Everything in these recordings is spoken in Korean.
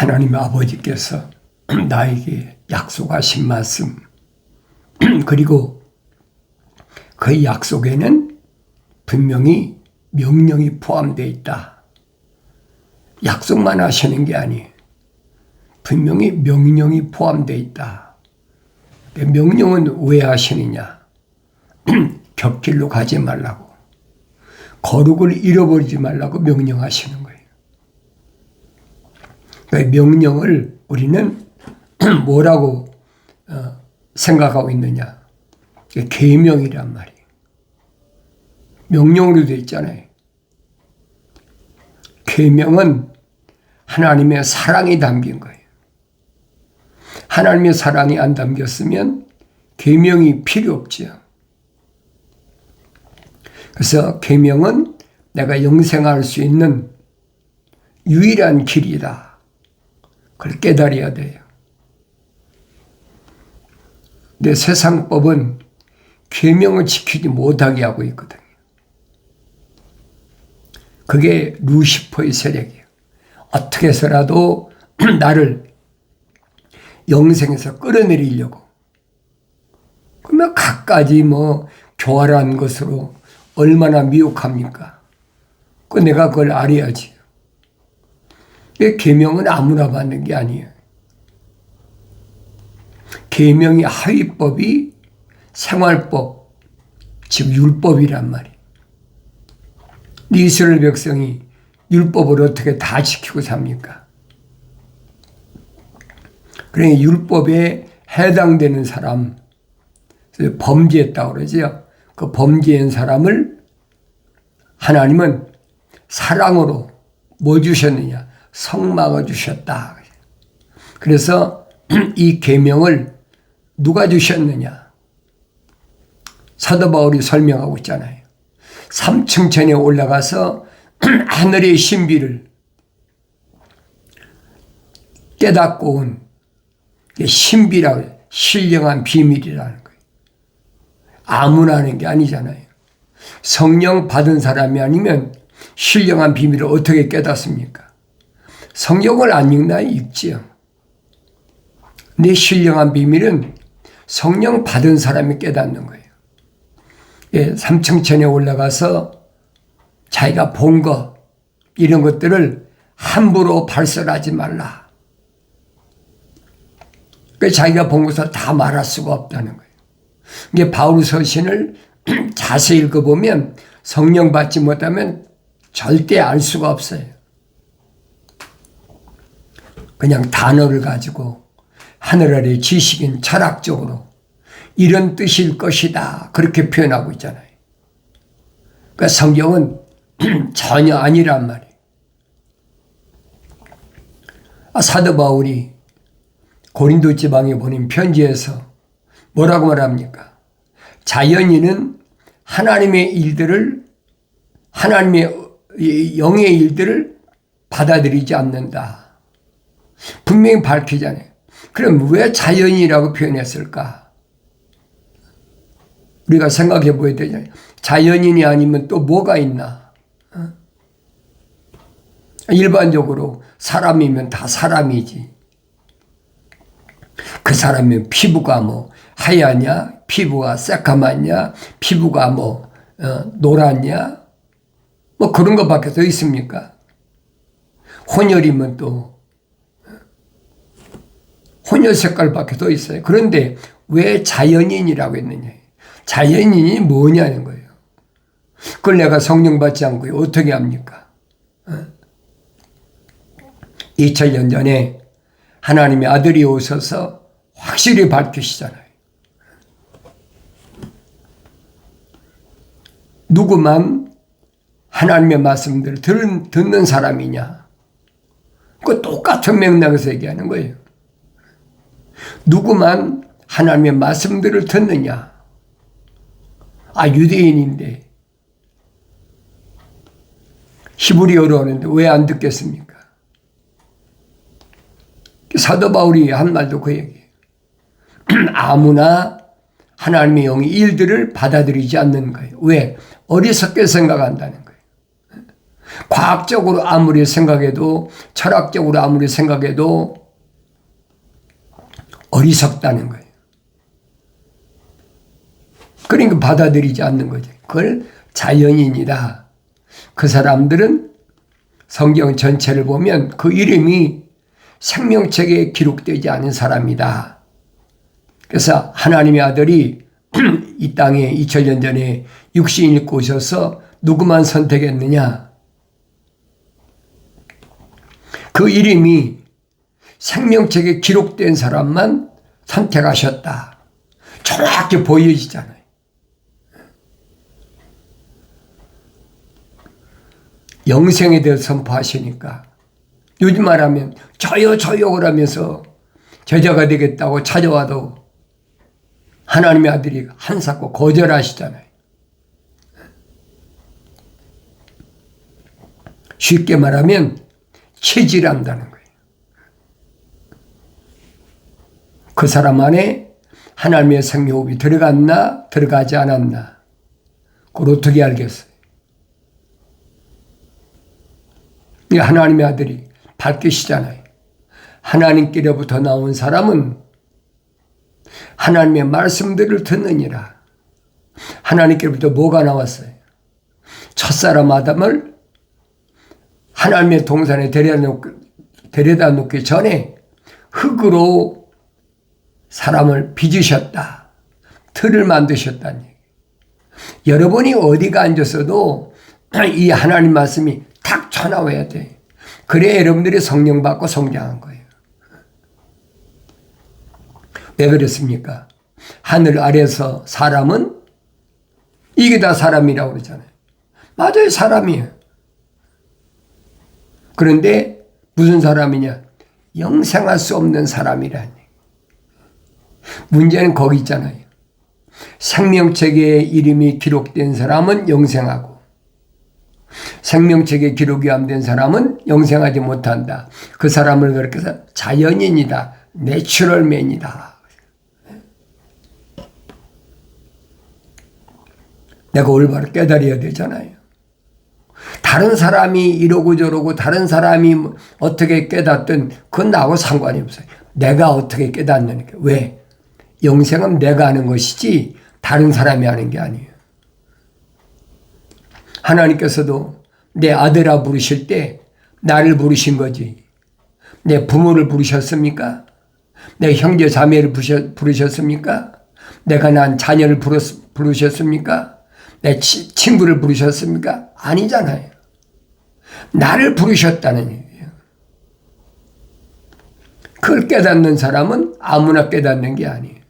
하나님 아버지께서 나에게 약속하신 말씀, 그리고 그 약속에는 분명히 명령이 포함되어 있다. 약속만 하시는 게 아니에요. 분명히 명령이 포함되어 있다. 명령은 왜 하시느냐? 곁길로 가지 말라고, 거룩을 잃어버리지 말라고 명령하시는 거예요. 그러니까 명령을 우리는 뭐라고 생각하고 있느냐? 계명이란 말이에요. 명령으로 되어 있잖아요. 계명은 하나님의 사랑이 담긴 거예요. 하나님의 사랑이 안 담겼으면 계명이 필요 없지요. 그래서 계명은 내가 영생할 수 있는 유일한 길이다. 그걸 깨달아야 돼요. 근데 세상법은 계명을 지키지 못하게 하고 있거든요. 그게 루시퍼의 세력이에요. 어떻게 해서라도 나를 영생에서 끌어내리려고. 그러면 갖가지 교활한 것으로 얼마나 미혹합니까? 내가 그걸 알아야지. 계명은 아무나 받는 게 아니에요. 계명이 하위법이 생활법, 즉 율법이란 말이에요. 이스라엘 백성이 율법을 어떻게 다 지키고 삽니까? 그러니 율법에 해당되는 사람, 범죄했다고 그러죠. 그 범죄한 사람을 하나님은 사랑으로 뭐 주셨느냐? 성막을 주셨다. 그래서 이 계명을 누가 주셨느냐? 사도 바울이 설명하고 있잖아요. 3층천에 올라가서 하늘의 신비를 깨닫고 온 신비라고, 신령한 비밀이라는 거예요. 아무나 하는 게 아니잖아요. 성령 받은 사람이 아니면 신령한 비밀을 어떻게 깨닫습니까? 성경을 안 읽나요? 읽지요. 근데 신령한 비밀은 성령 받은 사람이 깨닫는 거예요. 3층천에 올라가서 자기가 본 것, 이런 것들을 함부로 발설하지 말라. 자기가 본 것을 다 말할 수가 없다는 거예요. 이게 바울 서신을 자세히 읽어보면 성령 받지 못하면 절대 알 수가 없어요. 그냥 단어를 가지고 하늘 아래 지식인 철학적으로 이런 뜻일 것이다, 그렇게 표현하고 있잖아요. 그러니까 성경은 전혀 아니란 말이에요. 사도 바울이 고린도 지방에 보낸 편지에서 뭐라고 말합니까? 자연인은 하나님의 일들을, 하나님의 영의 일들을 받아들이지 않는다. 분명히 밝히잖아요. 그럼 왜 자연이라고 표현했을까? 우리가 생각해 보아야 되잖아요. 자연인이 아니면 또 뭐가 있나? 일반적으로 사람이면 다 사람이지. 그 사람의 피부가 하얗냐, 피부가 새까맣냐, 피부가 노랗냐, 그런 것밖에 더 있습니까? 혼혈이면 또 혼혈 색깔밖에 더 있어요. 그런데 왜 자연인이라고 했느냐? 자연인이 뭐냐는 거예요. 그걸 내가 성령 받지 않고 어떻게 합니까? 2000년 전에 하나님의 아들이 오셔서 확실히 밝히시잖아요. 누구만 하나님의 말씀들을 듣는 사람이냐? 그 똑같은 맥락에서 얘기하는 거예요. 누구만 하나님의 말씀들을 듣느냐? 유대인인데 히브리어로 하는데 왜 안 듣겠습니까? 사도 바울이 한 말도 그 얘기예요. 아무나 하나님의 영의 일들을 받아들이지 않는 거예요. 왜? 어리석게 생각한다는 거예요. 과학적으로 아무리 생각해도, 철학적으로 아무리 생각해도 어리석다는 거예요. 그러니까 받아들이지 않는 거죠. 그걸 자연인이다. 그 사람들은 성경 전체를 보면 그 이름이 생명책에 기록되지 않은 사람이다. 그래서 하나님의 아들이 이 땅에 2000년 전에 육신 입고 오셔서 누구만 선택했느냐? 그 이름이 생명책에 기록된 사람만 선택하셨다. 정확히 보여지잖아요. 영생에 대해서 선포하시니까 요즘 말하면 저요 그러면서 제자가 되겠다고 찾아와도 하나님의 아들이 한사코 거절하시잖아요. 쉽게 말하면 체질한다는 거예요. 그 사람 안에 하나님의 생명호흡이 들어갔나 들어가지 않았나 그걸 어떻게 알겠어요? 이 하나님의 아들이 밝히시잖아요. 하나님께로부터 나온 사람은 하나님의 말씀들을 듣느니라. 하나님께로부터 뭐가 나왔어요? 첫사람 아담을 하나님의 동산에 데려다 놓기 전에 흙으로 사람을 빚으셨다. 틀을 만드셨다는 얘기예요. 여러분이 어디가 앉았어도 이 하나님 말씀이 탁 쳐나와야 돼. 그래야 여러분들이 성령 받고 성장한 거예요. 왜 그랬습니까? 하늘 아래서 사람은 이게 다 사람이라고 그러잖아요. 맞아요, 사람이에요. 그런데 무슨 사람이냐? 영생할 수 없는 사람이라니. 문제는 거기 있잖아요. 생명책에 이름이 기록된 사람은 영생하고 생명책에 기록이 안 된 사람은 영생하지 못한다. 그 사람을 그렇게 해서 자연인이다. 내추럴맨이다. 내가 올바로 깨달아야 되잖아요. 다른 사람이 이러고 저러고 다른 사람이 어떻게 깨닫든 그건 나하고 상관이 없어요. 내가 어떻게 깨닫느니까. 왜? 영생은 내가 하는 것이지 다른 사람이 하는 게 아니에요. 하나님께서도 내 아들아 부르실 때 나를 부르신 거지. 내 부모를 부르셨습니까? 내 형제 자매를 부르셨습니까? 내가 난 자녀를 부르셨습니까? 내 친구를 부르셨습니까? 아니잖아요. 나를 부르셨다는 얘기예요. 그걸 깨닫는 사람은 아무나 깨닫는 게 아니에요.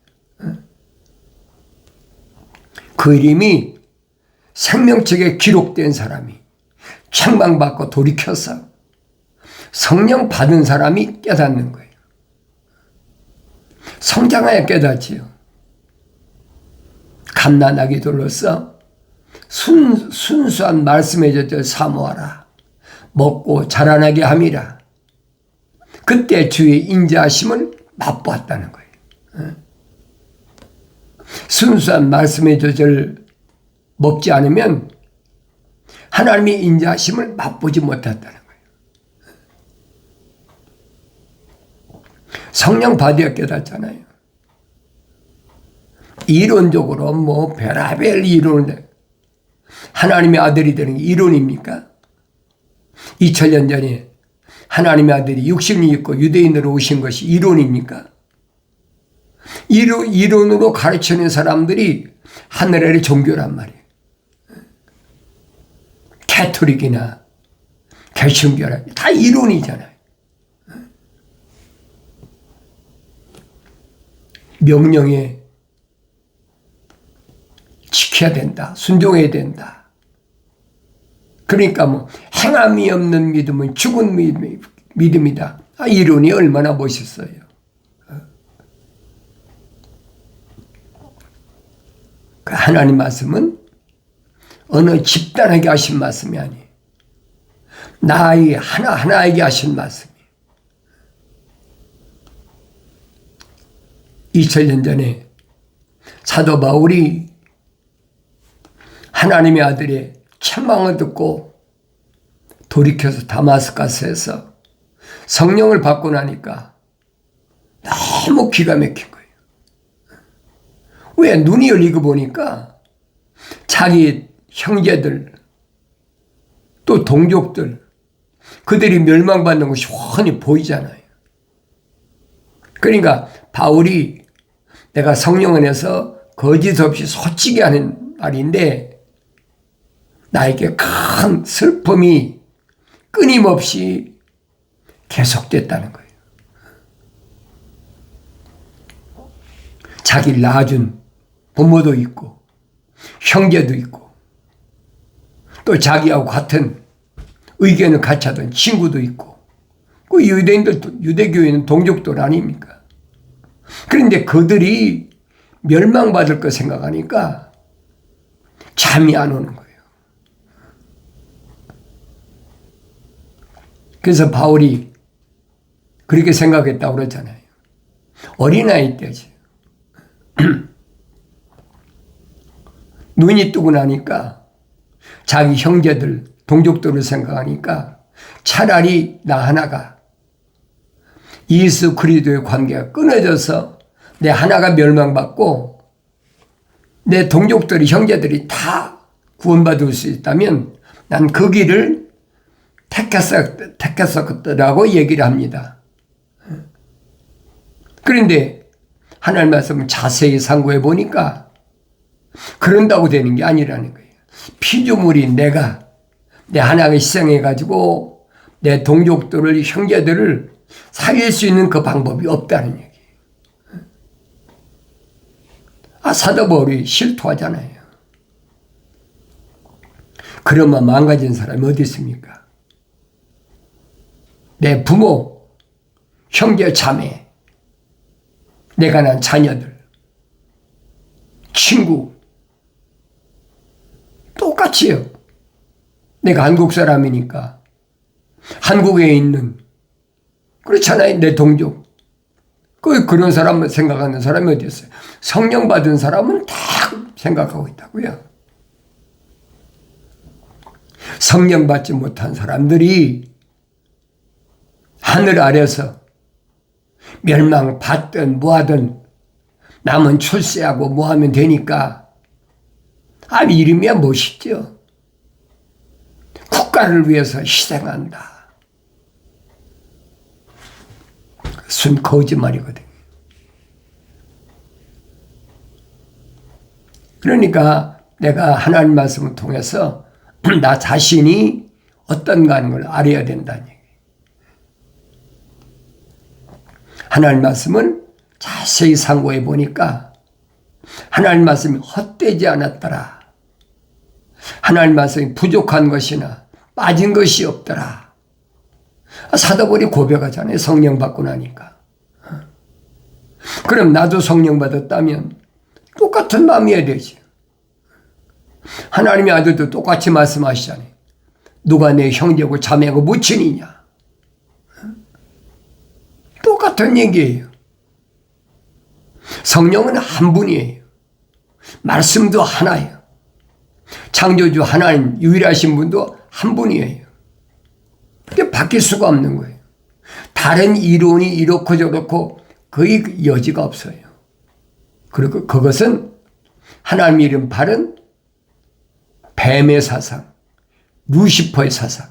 그 이름이 생명책에 기록된 사람이 책망받고 돌이켜서 성령 받은 사람이 깨닫는 거예요. 성장하여 깨닫지요. 갓난아기들로서 순수한 말씀의 젖을 사모하라. 먹고 자라나게 함이라. 그때 주의 인자하심을 맛보았다는 거예요. 순수한 말씀의 젖을 먹지 않으면 하나님의 인자하심을 맛보지 못했다는 거예요. 성령 받아야 깨닫잖아요. 이론적으로 뭐 별의별 이론을 하나님의 아들이 되는 게 이론입니까? 2000년 전에 하나님의 아들이 육신이 있고 유대인으로 오신 것이 이론입니까? 이론으로 가르치는 사람들이 하늘의 종교란 말이에요. 캐토릭이나 개신교라 다 이론이잖아요. 명령에 지켜야 된다. 순종해야 된다. 그러니까 뭐 행함이 없는 믿음은 죽은 믿음이다. 이론이 얼마나 멋있어요. 하나님 말씀은 어느 집단에게 하신 말씀이 아니에요. 나의 하나하나에게 하신 말씀이에요. 2000년 전에 사도 바울이 하나님의 아들의 책망을 듣고 돌이켜서 다마스커스에서 성령을 받고 나니까 너무 기가 막힌 거예요. 왜? 눈이 열리고 보니까 자기 형제들 또 동족들 그들이 멸망받는 것이 훤히 보이잖아요. 그러니까 바울이 내가 성령 안에서 거짓 없이 솔직히 하는 말인데 나에게 큰 슬픔이 끊임없이 계속됐다는 거예요. 자기를 낳아준 부모도 있고 형제도 있고 또 자기하고 같은 의견을 같이 하던 친구도 있고 그 유대인들도 유대교회는 동족들 아닙니까? 그런데 그들이 멸망받을 거 생각하니까 잠이 안 오는 거예요. 그래서 바울이 그렇게 생각했다고 그러잖아요. 어린아이 때지. 눈이 뜨고 나니까 자기 형제들, 동족들을 생각하니까 차라리 나 하나가 예수 그리스도의 관계가 끊어져서 내 하나가 멸망받고 내 동족들이 형제들이 다 구원받을 수 있다면 난 그 길을 택했었더라고 얘기를 합니다. 그런데 하나님 말씀을 자세히 상고해 보니까 그런다고 되는 게 아니라는 거예요. 피조물이 내가 내 하나가 희생해가지고 내 동족들을 형제들을 살릴 수 있는 그 방법이 없다는 얘기예요. 사도 바울이 실토하잖아요. 그러면 망가진 사람이 어디 있습니까? 내 부모, 형제, 자매, 내가 낳은 자녀들, 친구 똑같이요. 내가 한국 사람이니까 한국에 있는 그렇잖아요. 내 동족. 그런 사람을 생각하는 사람이 어디 있어요? 성령 받은 사람은 다 생각하고 있다고요. 성령 받지 못한 사람들이 하늘 아래서 멸망받든 뭐하든 남은 출세하고 뭐하면 되니까 이름이야 멋있죠. 국가를 위해서 희생한다. 순 거짓말이거든요. 그러니까 내가 하나님 말씀을 통해서 나 자신이 어떤가 하는 걸 알아야 된다는 얘기예요. 하나님 말씀을 자세히 상고해 보니까 하나님 말씀이 헛되지 않았더라. 하나님 말씀이 부족한 것이나 빠진 것이 없더라. 사도 바울이 고백하잖아요. 성령 받고 나니까. 그럼 나도 성령 받았다면 똑같은 마음이어야 되지. 하나님의 아들도 똑같이 말씀하시잖아요. 누가 내 형제고 자매고 모친이냐. 똑같은 얘기예요. 성령은 한 분이에요. 말씀도 하나예요. 창조주 하나님 유일하신 분도 한 분이에요. 그게 바뀔 수가 없는 거예요. 다른 이론이 이렇고 저렇고 거의 여지가 없어요. 그리고 그것은 하나님 이름 바른 뱀의 사상, 루시퍼의 사상.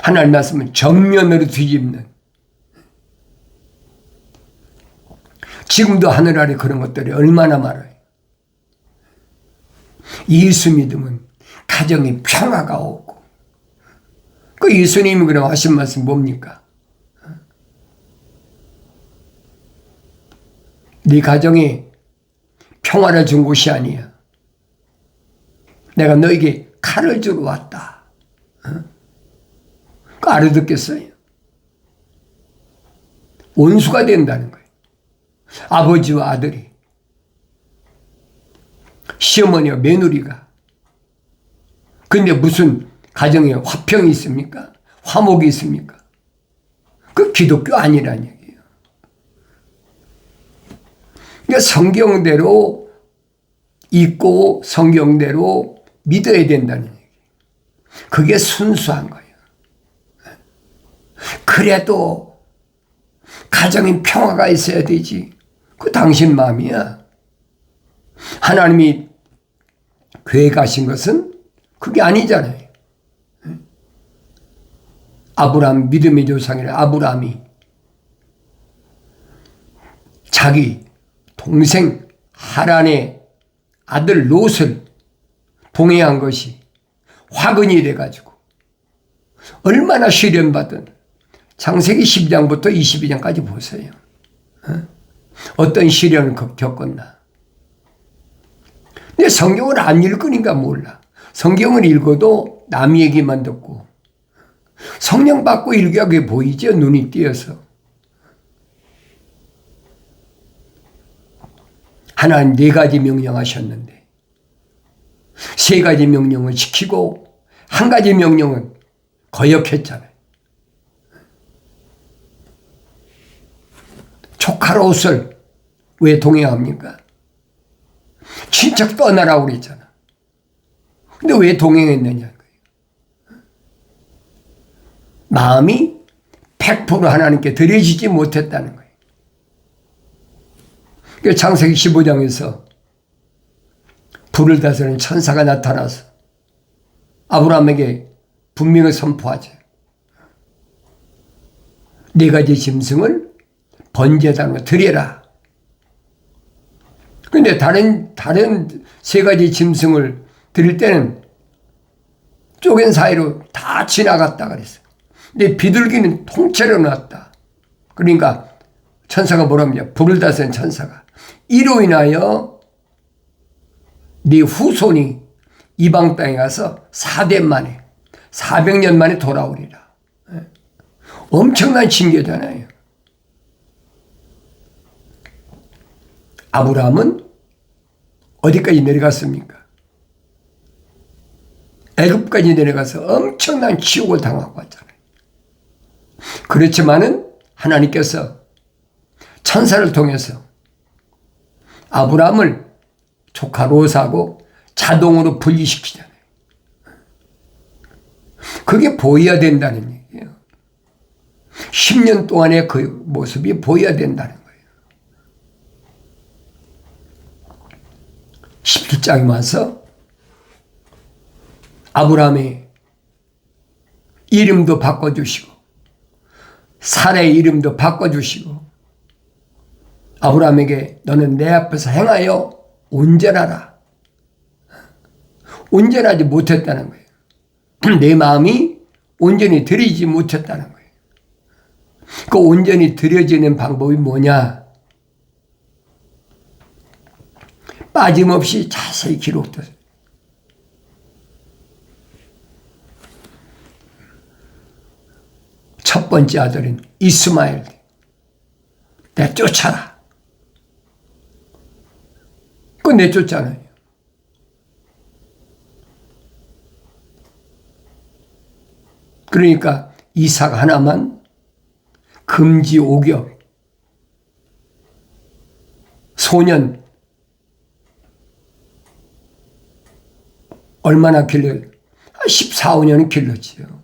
하나님 말씀은 정면으로 뒤집는. 지금도 하늘 아래 그런 것들이 얼마나 많아요. 예수 믿으면 가정에 평화가 오고. 그 예수님이 그럼 하신 말씀 뭡니까? 네 가정에 평화를 준 곳이 아니야. 내가 너에게 칼을 주러 왔다. 그 알아듣겠어요? 원수가 된다는 거예요. 아버지와 아들이, 시어머니와 며느리가. 근데 무슨 가정에 화평이 있습니까? 화목이 있습니까? 그 기독교 아니란 얘기예요. 그러니까 성경대로 읽고 성경대로 믿어야 된다는 얘기예요. 그게 순수한 거예요. 그래도 가정인 평화가 있어야 되지. 그 당신 마음이야. 하나님이 계획하신 것은 그게 아니잖아요. 아브라함, 믿음의 조상이라 아브라함이 자기 동생 하란의 아들 롯을 동행한 것이 화근이 돼가지고 얼마나 시련받은, 창세기 12장부터 22장까지 보세요. 어떤 시련을 겪었나. 근데 성경을 안 읽으니까 몰라. 성경을 읽어도 남 얘기만 듣고, 성령 받고 읽어야 그게 보이죠. 눈이 띄어서. 하나님 4가지 명령하셨는데 3가지 명령을 지키고 1가지 명령은 거역했잖아요. 조카 롯을 왜 동행합니까? 친척 떠나라고 그랬잖아. 근데 왜 동행했느냐. 마음이 100% 하나님께 드려지지 못했다는 거예요. 창세기 15장에서 불을 다스리는 천사가 나타나서 아브라함에게 분명히 선포하죠. 4가지 짐승을 번제단으로 드려라. 그런데 다른 3가지 짐승을 드릴 때는 쪼갠 사이로 다 지나갔다 그랬어요. 근데 비둘기는 통째로 나왔다. 그러니까 천사가 뭐랍니까? 불을 다스리는 천사가 이로 인하여 네 후손이 이방 땅에 가서 4대 만에 400년 만에 돌아오리라. 엄청난 징계잖아요. 아브라함은 어디까지 내려갔습니까? 애굽까지 내려가서 엄청난 지옥을 당하고 왔잖아요. 그렇지만은 하나님께서 천사를 통해서 아브라함을 조카 롯하고 자동으로 분리시키잖아요. 그게 보여야 된다는 얘기예요. 10년 동안의 그 모습이 보여야 된다는 거예요. 17장에 와서 아브라함의 이름도 바꿔주시고 사라의 이름도 바꿔주시고 아브라함에게 너는 내 앞에서 행하여 온전하라. 온전하지 못했다는 거예요. 내 마음이 온전히 드리지 못했다는 거예요. 그 온전히 드려지는 방법이 뭐냐? 빠짐없이 자세히 기록됐어요. 첫 번째 아들인 이스마엘 내쫓아라. 그거 내쫓잖아요. 그러니까 이삭 하나만 금지 오격 소년 얼마나 길러요? 14, 15년은 길렀지요.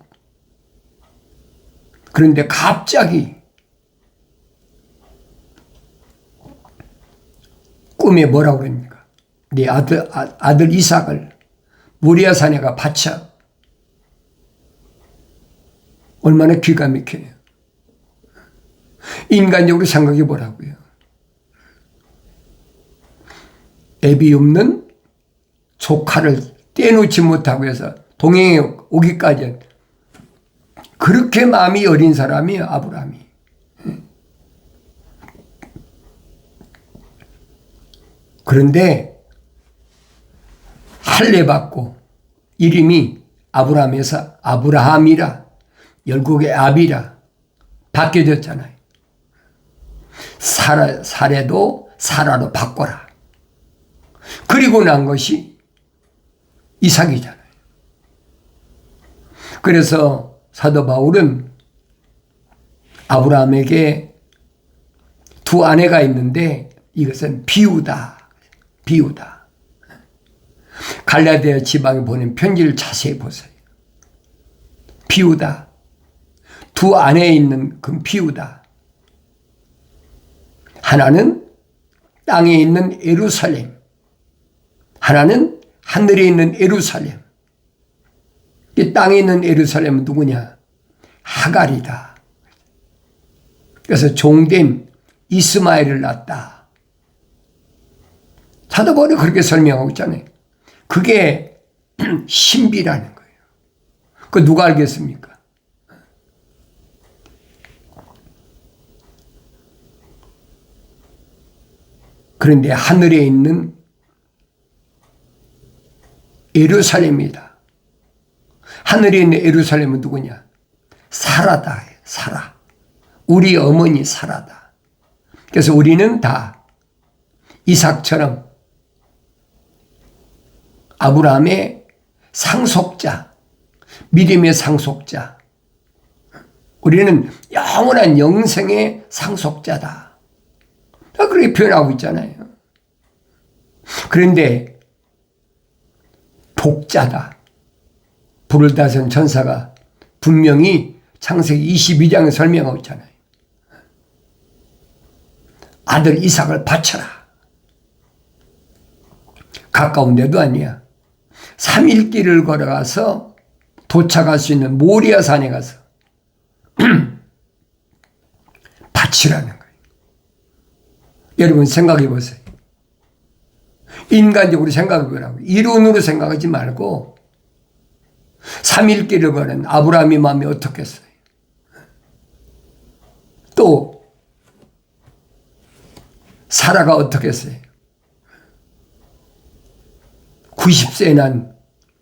그런데 갑자기 꿈에 뭐라고 그럽니까? 네 아들 이삭을 모리아 산에가 바쳐. 얼마나 기가 막혀요. 인간적으로 생각해 보라고요. 애비 없는 조카를 떼놓지 못하고 해서 동행에 오기까지 그렇게 마음이 어린 사람이에요. 아브라함이. 그런데 할례 받고 이름이 아브라함에서 아브라함이라 열국의 아비라 바뀌어졌잖아요. 사례도 사라로 바꿔라. 그리고 난 것이 이삭이잖아요. 그래서 사도 바울은 아브라함에게 두 아내가 있는데 이것은 비유다. 비유다. 갈라디아 지방에 보낸 편지를 자세히 보세요. 비우다. 두 안에 있는 금 비우다. 하나는 땅에 있는 예루살렘, 하나는 하늘에 있는 예루살렘. 이 땅에 있는 예루살렘은 누구냐? 하갈이다. 그래서 종된 이스마엘을 낳았다. 사도 바울이 그렇게 설명하고 있잖아요. 그게 신비라는 거예요. 그 누가 알겠습니까? 그런데 하늘에 있는 예루살렘이다. 하늘에 있는 예루살렘은 누구냐? 사라다. 사라. 우리 어머니 사라다. 그래서 우리는 다 이삭처럼 아브라함의 상속자, 믿음의 상속자. 우리는 영원한 영생의 상속자다. 그렇게 표현하고 있잖아요. 그런데 독자다. 불을 다스린 천사가 분명히 창세기 22장에 설명하고 있잖아요. 아들 이삭을 바쳐라. 가까운 데도 아니야. 3일 길을 걸어가서 도착할 수 있는 모리아 산에 가서 바치라는 거예요. 여러분 생각해 보세요. 인간적으로 생각해 보라고. 이론으로 생각하지 말고 3일 길을 걸은 아브라함의 마음이 어떻겠어요? 또 사라가 어떻겠어요? 90세에 난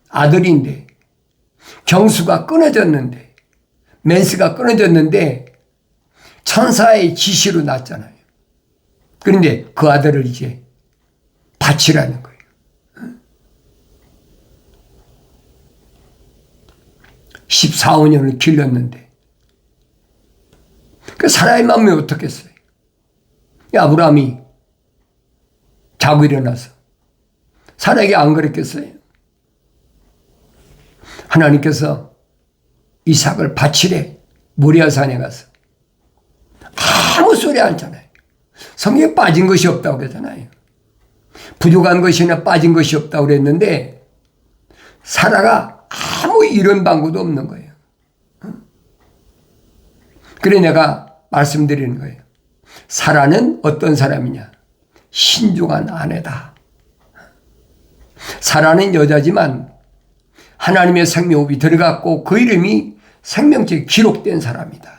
아들인데 경수가 끊어졌는데 멘스가 끊어졌는데 천사의 지시로 낳았잖아요. 그런데 그 아들을 이제 바치라는 거예요. 14, 15년을 길렀는데 그 사라의 마음이 어떻겠어요? 아브라함이 자고 일어나서 사라에게 안 그랬겠어요? 하나님께서 이삭을 바치래. 모리아산에 가서 아무 소리 안 하잖아요. 성경에 빠진 것이 없다고 그러잖아요. 부족한 것이나 빠진 것이 없다고 그랬는데 사라가 아무 이런 방구도 없는 거예요. 그래 내가 말씀드리는 거예요. 사라는 어떤 사람이냐? 신중한 아내다. 사라는 여자지만 하나님의 생명호흡이 들어갔고 그 이름이 생명책에 기록된 사람이다.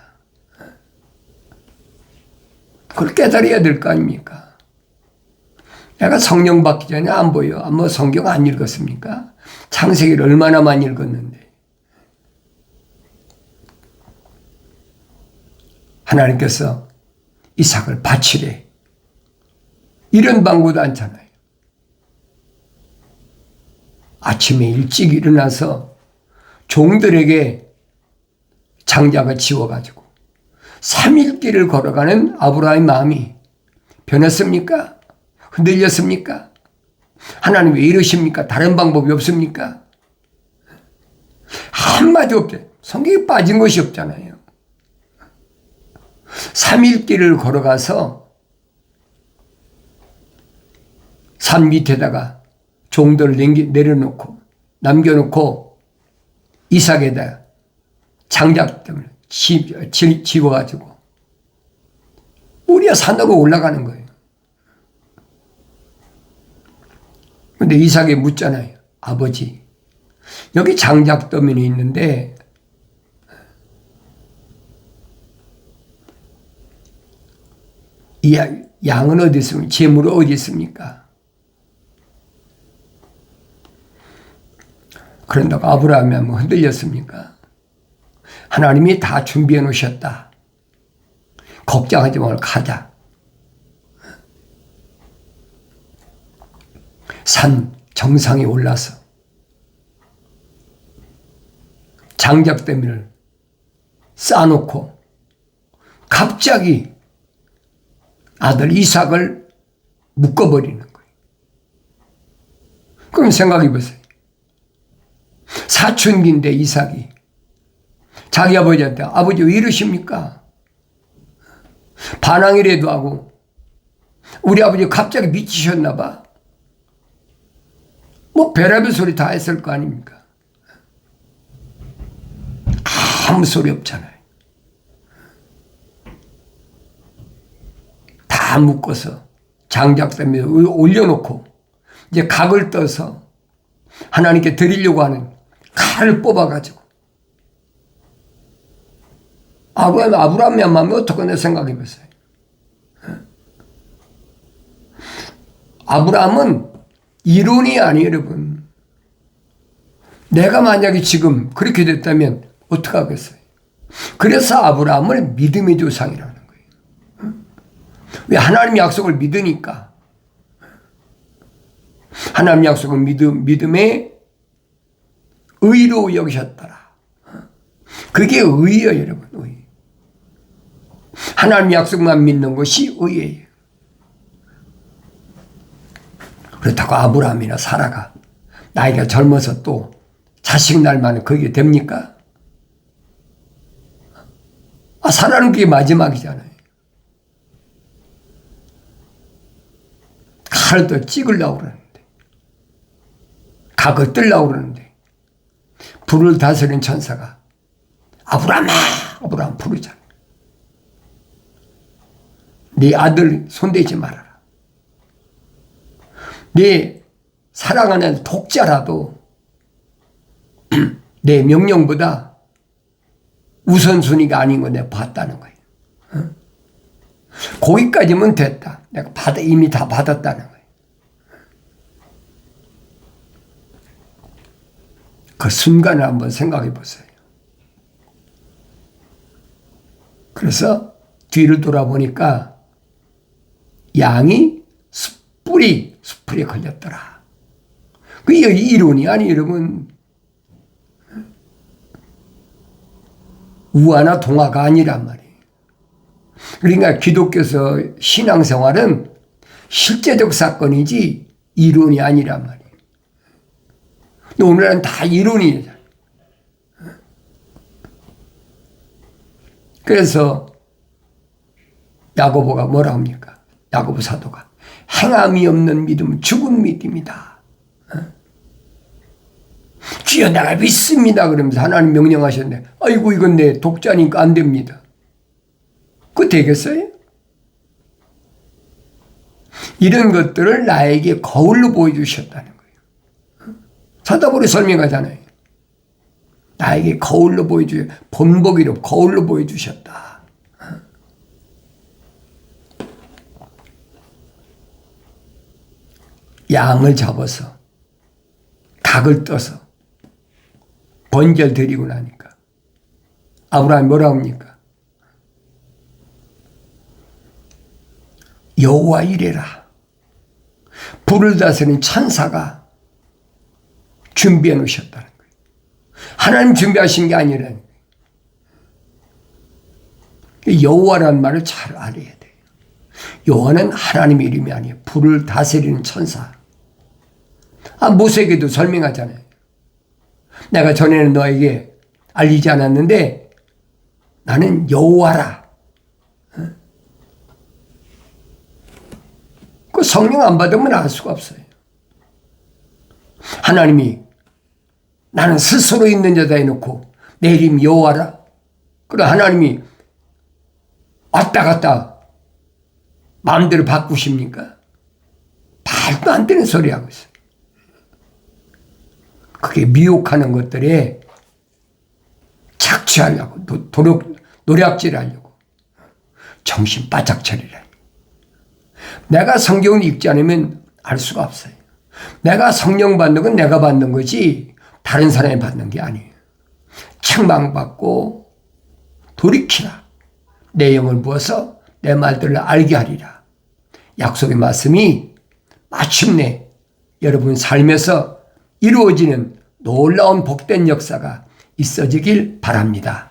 그걸 깨달아야 될 거 아닙니까? 내가 성령 받기 전에 안 보여. 뭐 성경 안 읽었습니까? 창세기를 얼마나 많이 읽었는데. 하나님께서 이삭을 바치래. 이런 방구도 않잖아요. 아침에 일찍 일어나서 종들에게 장작을 지워가지고 3일 길을 걸어가는 아브라함의 마음이 변했습니까? 흔들렸습니까? 하나님 왜 이러십니까? 다른 방법이 없습니까? 한마디 없죠. 성경에 빠진 것이 없잖아요. 3일 길을 걸어가서 산 밑에다가 종들을 내려놓고 남겨놓고 이삭에다 장작등을 집어가지고 모리아 산으로 올라가는 거예요. 근데 이삭이 묻잖아요. 아버지, 여기 장작더미는 있는데 이 양은 어디 있습니까? 재물은 어디 있습니까? 그런다고 아브라함이 한번 흔들렸습니까? 하나님이 다 준비해 놓으셨다. 걱정하지 말고 가자. 산 정상에 올라서 장작더미를 쌓아놓고 갑자기 아들 이삭을 묶어버리는 거예요. 그럼 생각해 보세요. 사춘기인데 이삭이 자기 아버지한테 아버지 왜 이러십니까? 반항이라도 하고 우리 아버지 갑자기 미치셨나 봐. 뭐 별의별 소리 다 했을 거 아닙니까? 아무 소리 없잖아요. 다 묶어서 장작대에 올려놓고 이제 각을 떠서 하나님께 드리려고 하는 칼을 뽑아가지고 아브라함이 안 마음이 어떻게 생각해 보세요. 아브라함은 이론이 아니에요, 여러분. 내가 만약에 지금 그렇게 됐다면 어떻게 하겠어요? 그래서 아브라함을 믿음의 조상이라는 거예요. 왜? 하나님 약속을 믿으니까. 하나님 약속을 믿음의 의로 여기셨더라. 그게 의예요, 여러분. 의. 하나님 약속만 믿는 것이 의예요. 그렇다고 아브라함이나 사라가 나이가 젊어서 또 자식 날만은 그게 됩니까? 사라는 그게 마지막이잖아요. 칼도 찍으려고 그러는데, 각을 뜨려고 그러는데, 불을 다스리는 천사가 아브라함아! 아브라함 부르잖아요. 네 아들 손대지 말아라. 네 사랑하는 독자라도 내 명령보다 우선순위가 아닌 거 내가 봤다는 거예요. 거기까지면 됐다. 내가 이미 다 받았다는 거예요. 그 순간을 한번 생각해 보세요. 그래서 뒤를 돌아보니까 양이 숯불에 걸렸더라. 그게 이론이 아니, 여러분. 우화나 동화가 아니란 말이에요. 그러니까 기독교에서 신앙생활은 실제적 사건이지 이론이 아니란 말이에요. 근데 오늘은 다 이론이에요. 그래서 야고보가 뭐라 합니까? 야고보 사도가 행함이 없는 믿음은 죽은 믿음이다. 주여 내가 믿습니다 그러면서 하나님 명령하셨는데 아이고 이건 내 독자니까 안 됩니다. 그거 되겠어요? 이런 것들을 나에게 거울로 보여주셨다는 거예요. 사도바울이 설명하잖아요. 나에게 거울로 본보기로 거울로 보여주셨다. 양을 잡아서 각을 떠서 번제를 드리고 나니까 아브라함이 뭐라 합니까? 여호와 이래라. 불을 다스리는 천사가 준비해 놓으셨다는 거예요. 하나님 준비하신 게 아니라는 거예요. 여호와라는 말을 잘 알아야 돼요. 여호와는 하나님의 이름이 아니에요. 불을 다스리는 천사. 모세에게도 설명하잖아요. 내가 전에는 너에게 알리지 않았는데 나는 여호와라. 그 성령 안 받으면 알 수가 없어요. 하나님이 나는 스스로 있는 자다 해놓고 내 이름 여호와라. 그래 하나님이 왔다 갔다 마음대로 바꾸십니까? 말도 안 되는 소리 하고 있어요. 그게 미혹하는 것들에 착취하려고 노략질하려고 정신 바짝 차리라. 내가 성경을 읽지 않으면 알 수가 없어요. 내가 성령 받는 건 내가 받는 거지 다른 사람이 받는 게 아니에요. 책망받고 돌이키라. 내 영을 부어서 내 말들을 알게 하리라. 약속의 말씀이 마침내 여러분 삶에서 이루어지는 놀라운 복된 역사가 있어지길 바랍니다.